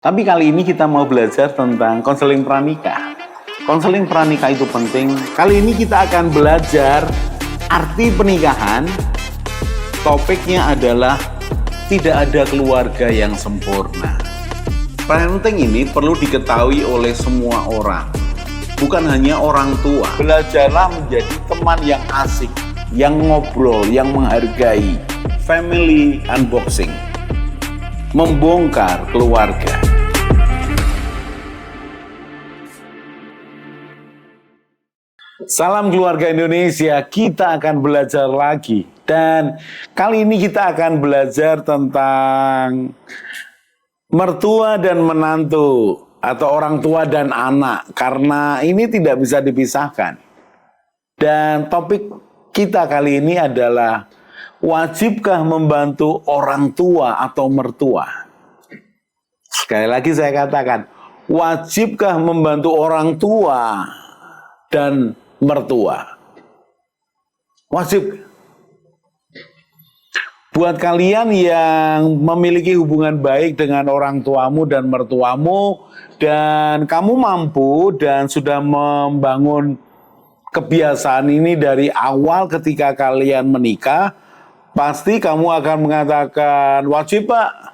Tapi kali ini kita mau belajar tentang konseling pranikah. Konseling pranikah itu penting. Kali ini kita akan belajar arti pernikahan. Topiknya adalah tidak ada keluarga yang sempurna. Parenting ini perlu diketahui oleh semua orang, bukan hanya orang tua. Belajarlah menjadi teman yang asik, yang ngobrol, yang menghargai. Family unboxing, membongkar keluarga. Salam keluarga Indonesia, kita akan belajar lagi. Dan kali ini kita akan belajar tentang mertua dan menantu atau orang tua dan anak. Karena ini tidak bisa dipisahkan. Dan topik kita kali ini adalah wajibkah membantu orang tua atau mertua? Sekali lagi saya katakan, wajibkah membantu orang tua dan mertua? Wajib. Buat kalian yang memiliki hubungan baik dengan orang tuamu dan mertuamu, dan kamu mampu dan sudah membangun kebiasaan ini dari awal ketika kalian menikah, pasti kamu akan mengatakan, wajib Pak.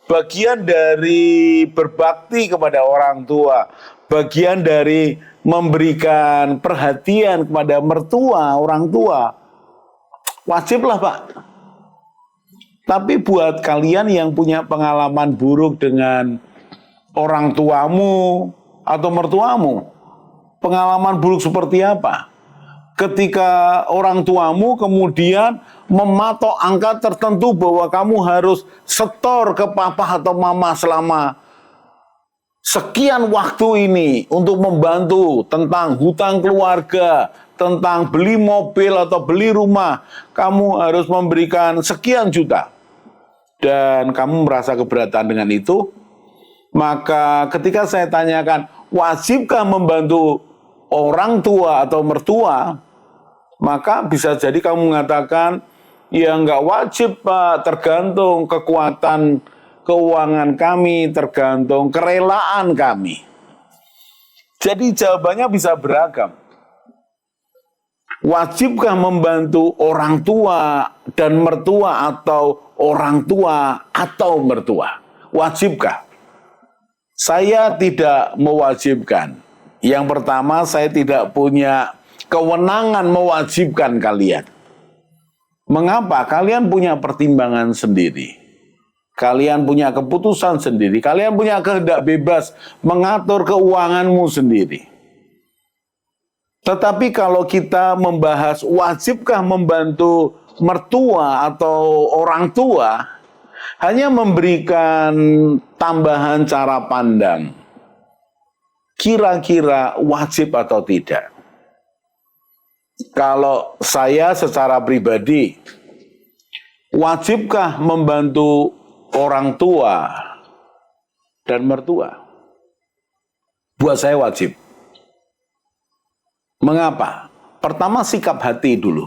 Bagian dari berbakti kepada orang tua, bagian dari memberikan perhatian kepada mertua, orang tua, wajiblah Pak. Tapi buat kalian yang punya pengalaman buruk dengan orang tuamu atau mertuamu, pengalaman buruk seperti apa? Ketika orang tuamu kemudian mematok angka tertentu bahwa kamu harus setor ke papa atau mama selama sekian waktu ini untuk membantu tentang hutang keluarga, tentang beli mobil atau beli rumah, kamu harus memberikan sekian juta. Dan kamu merasa keberatan dengan itu, maka ketika saya tanyakan, wajibkah membantu orang tua atau mertua, maka bisa jadi kamu mengatakan, ya nggak wajib Pak, tergantung kekuatan keuangan kami, tergantung kerelaan kami. Jadi jawabannya bisa beragam. Wajibkah membantu orang tua dan mertua atau orang tua atau mertua? Wajibkah? Saya tidak mewajibkan. Yang pertama, saya tidak punya kewenangan mewajibkan kalian. Mengapa? Kalian punya pertimbangan sendiri. Kalian punya keputusan sendiri. Kalian punya kehendak bebas mengatur keuanganmu sendiri. Tetapi kalau kita membahas wajibkah membantu mertua atau orang tua, hanya memberikan tambahan cara pandang. Kira-kira wajib atau tidak? Kalau saya secara pribadi, wajibkah membantu orang tua dan mertua? Buat saya wajib. Mengapa? Pertama, sikap hati dulu.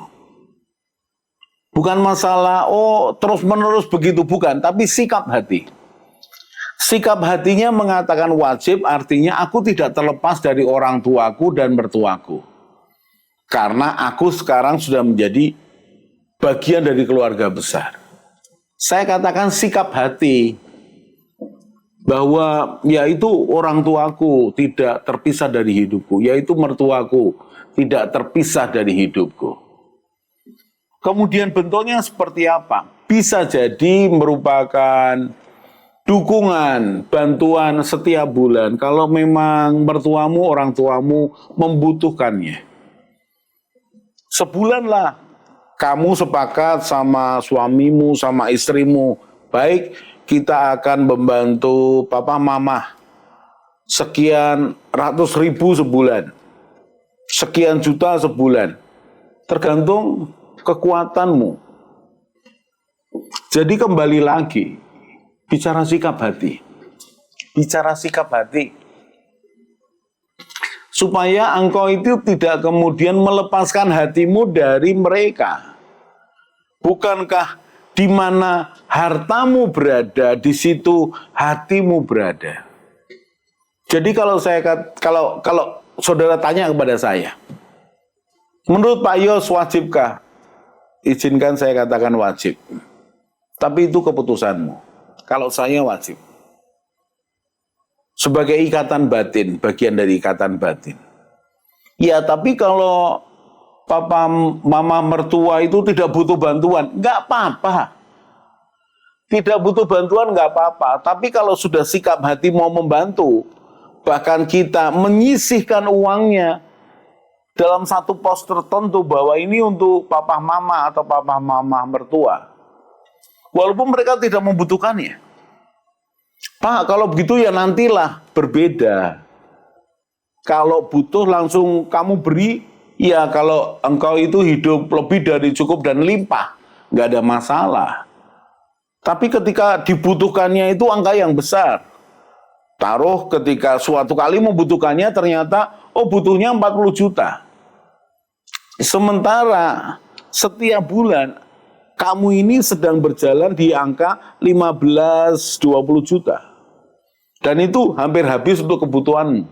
Bukan masalah, terus-menerus begitu, bukan. Tapi sikap hati. Sikap hatinya mengatakan wajib, artinya aku tidak terlepas dari orang tuaku dan mertuaku. Karena aku sekarang sudah menjadi bagian dari keluarga besar. Saya katakan sikap hati. Bahwa yaitu orang tuaku tidak terpisah dari hidupku, yaitu mertuaku tidak terpisah dari hidupku. Kemudian bentuknya seperti apa? Bisa jadi merupakan dukungan, bantuan setiap bulan kalau memang mertuamu, orang tuamu membutuhkannya. Sebulanlah kamu sepakat sama suamimu, sama istrimu, baik kita akan membantu papa mama sekian ratus ribu sebulan, sekian juta sebulan, tergantung kekuatanmu. Jadi kembali lagi, bicara sikap hati. Bicara sikap hati. Supaya engkau itu tidak kemudian melepaskan hatimu dari mereka. Bukankah Di mana hartamu berada, di situ hatimu berada. Jadi kalau saudara tanya kepada saya, menurut Pak Yos wajibkah? Izinkan saya katakan wajib. Tapi itu keputusanmu. Kalau saya wajib. Sebagai ikatan batin, bagian dari ikatan batin. Ya, tapi kalau papa mama mertua itu tidak butuh bantuan, nggak apa-apa. Tidak butuh bantuan nggak apa-apa. Tapi kalau sudah sikap hati mau membantu, bahkan kita menyisihkan uangnya dalam satu pos tertentu bahwa ini untuk papa mama atau papa mama mertua. Walaupun mereka tidak membutuhkannya. Pak, kalau begitu ya nantilah, berbeda. Kalau butuh langsung kamu beri, ya kalau engkau itu hidup lebih dari cukup dan limpah, nggak ada masalah. Tapi ketika dibutuhkannya itu angka yang besar. Taruh ketika suatu kali membutuhkannya ternyata, oh butuhnya 40 juta. Sementara setiap bulan kamu ini sedang berjalan di angka 15-20 juta. Dan itu hampir habis untuk kebutuhanmu.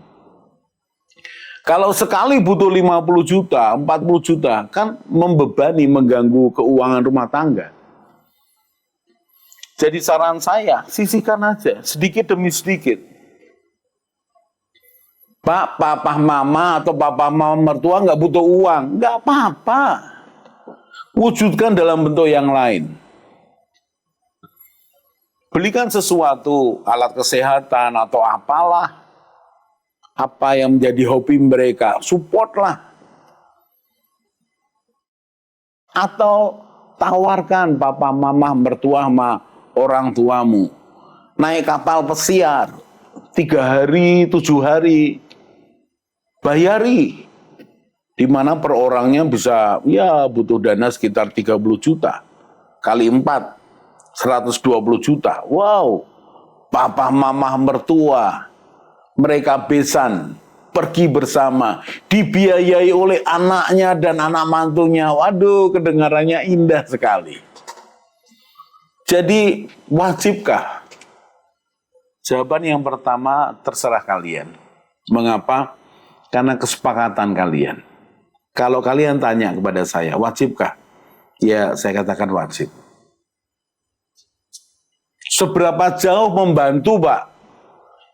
Kalau sekali butuh 50 juta, 40 juta, kan membebani, mengganggu keuangan rumah tangga. Jadi saran saya, sisihkan aja, sedikit demi sedikit. Pak, papa mama atau papa mama mertua nggak butuh uang, nggak apa-apa. Wujudkan dalam bentuk yang lain. Belikan sesuatu, alat kesehatan atau apalah. Apa yang menjadi hobi mereka, supportlah. Atau tawarkan papa mama mertua sama orang tuamu. Naik kapal pesiar, 3 hari, 7 hari. Bayari, di mana per orangnya bisa ya butuh dana sekitar 30 juta kali 4, 120 juta. Wow, papa mama mertua, mereka besan, pergi bersama, dibiayai oleh anaknya dan anak mantunya. Waduh, kedengarannya indah sekali. Jadi wajibkah? Jawaban yang pertama terserah kalian. Mengapa? Karena kesepakatan kalian. Kalau kalian tanya kepada saya, wajibkah? Ya, saya katakan wajib. Seberapa jauh membantu, Pak?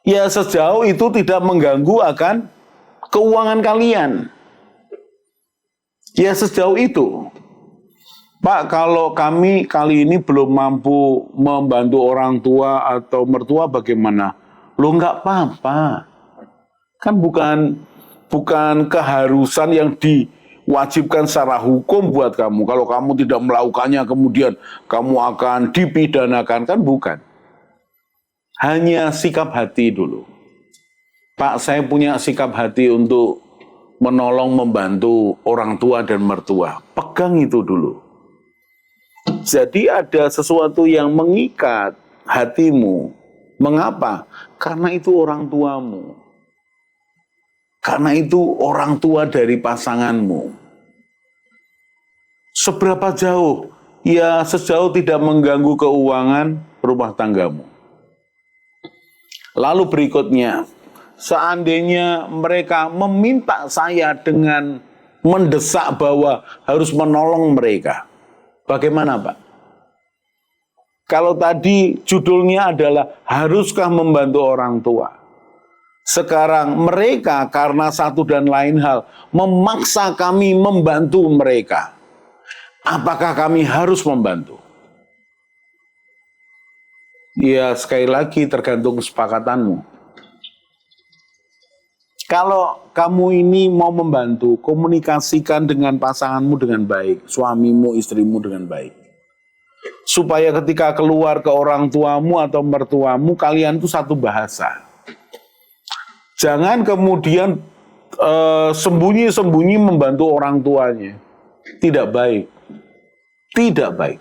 Ya, sejauh itu tidak mengganggu akan keuangan kalian. Ya, sejauh itu. Pak, kalau kami kali ini belum mampu membantu orang tua atau mertua bagaimana? Loh, nggak apa-apa. Kan bukan keharusan yang diwajibkan secara hukum buat kamu. Kalau kamu tidak melakukannya kemudian kamu akan dipidanakan, kan bukan. Hanya sikap hati dulu. Pak, saya punya sikap hati untuk menolong, membantu orang tua dan mertua. Pegang itu dulu. Jadi ada sesuatu yang mengikat hatimu. Mengapa? Karena itu orang tuamu. Karena itu orang tua dari pasanganmu. Seberapa jauh? Ya, sejauh tidak mengganggu keuangan rumah tanggamu. Lalu berikutnya, seandainya mereka meminta saya dengan mendesak bahwa harus menolong mereka. Bagaimana, Pak? Kalau tadi judulnya adalah haruskah membantu orang tua? Sekarang mereka karena satu dan lain hal memaksa kami membantu mereka. Apakah kami harus membantu? Ya, sekali lagi tergantung kesepakatanmu. Kalau kamu ini mau membantu, komunikasikan dengan pasanganmu dengan baik, suamimu, istrimu dengan baik. Supaya ketika keluar ke orang tuamu atau mertuamu, kalian itu satu bahasa. Jangan kemudian sembunyi-sembunyi membantu orang tuanya. Tidak baik. Tidak baik.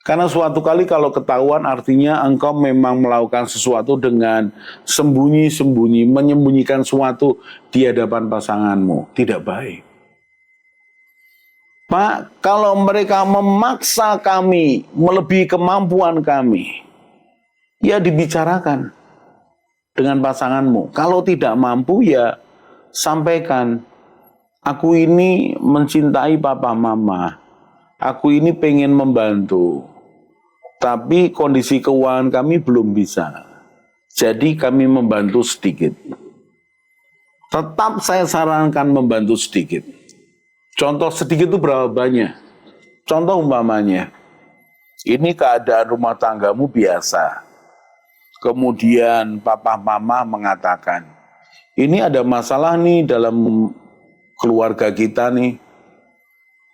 Karena suatu kali kalau ketahuan artinya engkau memang melakukan sesuatu dengan sembunyi-sembunyi, menyembunyikan sesuatu di hadapan pasanganmu. Tidak baik. Pak, kalau mereka memaksa kami melebihi kemampuan kami, ya dibicarakan dengan pasanganmu. Kalau tidak mampu, ya sampaikan, aku ini mencintai papa mama, aku ini pengen membantu, tapi kondisi keuangan kami belum bisa. Jadi kami membantu sedikit. Tetap saya sarankan membantu sedikit. Contoh sedikit itu berapa banyak? Contoh umpamanya, ini keadaan rumah tanggamu biasa. Kemudian papa mama mengatakan, ini ada masalah nih dalam keluarga kita nih.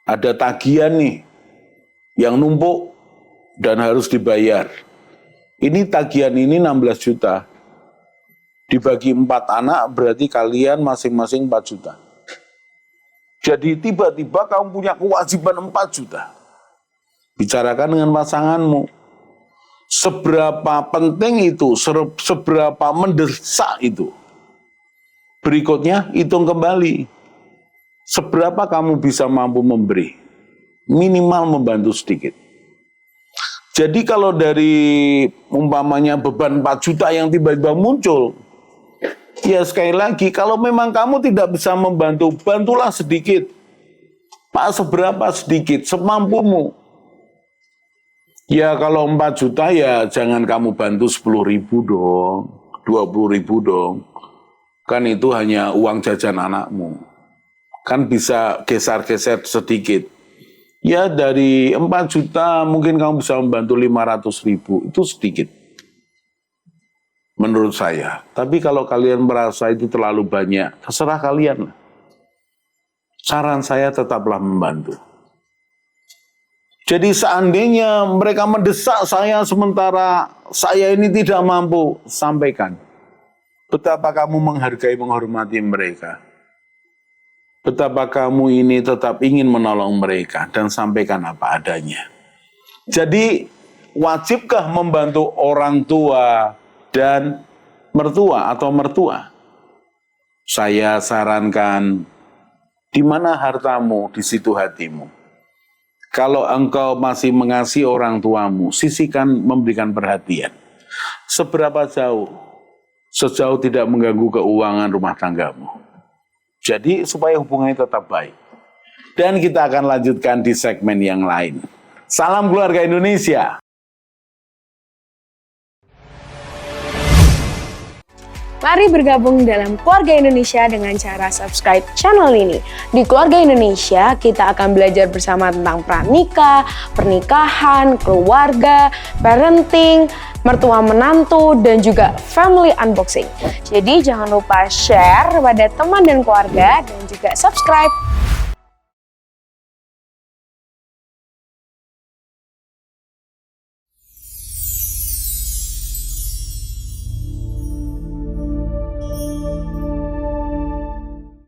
Ada tagihan nih yang numpuk dan harus dibayar. Ini tagihan ini 16 juta. Dibagi 4 anak berarti kalian masing-masing 4 juta. Jadi tiba-tiba kamu punya kewajiban 4 juta. Bicarakan dengan pasanganmu. Seberapa penting itu, seberapa mendesak itu. Berikutnya hitung kembali. Seberapa kamu bisa mampu memberi. Minimal membantu sedikit. Jadi kalau dari umpamanya beban 4 juta yang tiba-tiba muncul, ya sekali lagi, kalau memang kamu tidak bisa membantu, bantulah sedikit. Pak, seberapa sedikit, semampumu. Ya kalau 4 juta ya jangan kamu bantu 10.000 dong, 20.000 dong. Kan itu hanya uang jajan anakmu. Kan bisa geser-geser sedikit. Ya dari 4 juta mungkin kamu bisa membantu 500.000, itu sedikit. Menurut saya. Tapi kalau kalian merasa itu terlalu banyak, terserah kalian. Saran saya tetaplah membantu. Jadi seandainya mereka mendesak saya sementara saya ini tidak mampu, sampaikan. Betapa kamu menghargai, menghormati mereka. Betapa kamu ini tetap ingin menolong mereka dan sampaikan apa adanya. Jadi wajibkah membantu orang tua dan mertua atau mertua? Saya sarankan, di mana hartamu, di situ hatimu. Kalau engkau masih mengasihi orang tuamu, sisihkan memberikan perhatian. Seberapa jauh? Sejauh tidak mengganggu keuangan rumah tanggamu. Jadi supaya hubungannya tetap baik. Dan kita akan lanjutkan di segmen yang lain. Salam keluarga Indonesia. Mari bergabung dalam Keluarga Indonesia dengan cara subscribe channel ini. Di Keluarga Indonesia, kita akan belajar bersama tentang pranikah, pernikahan, keluarga, parenting, mertua menantu, dan juga family unboxing. Jadi jangan lupa share kepada teman dan keluarga dan juga subscribe.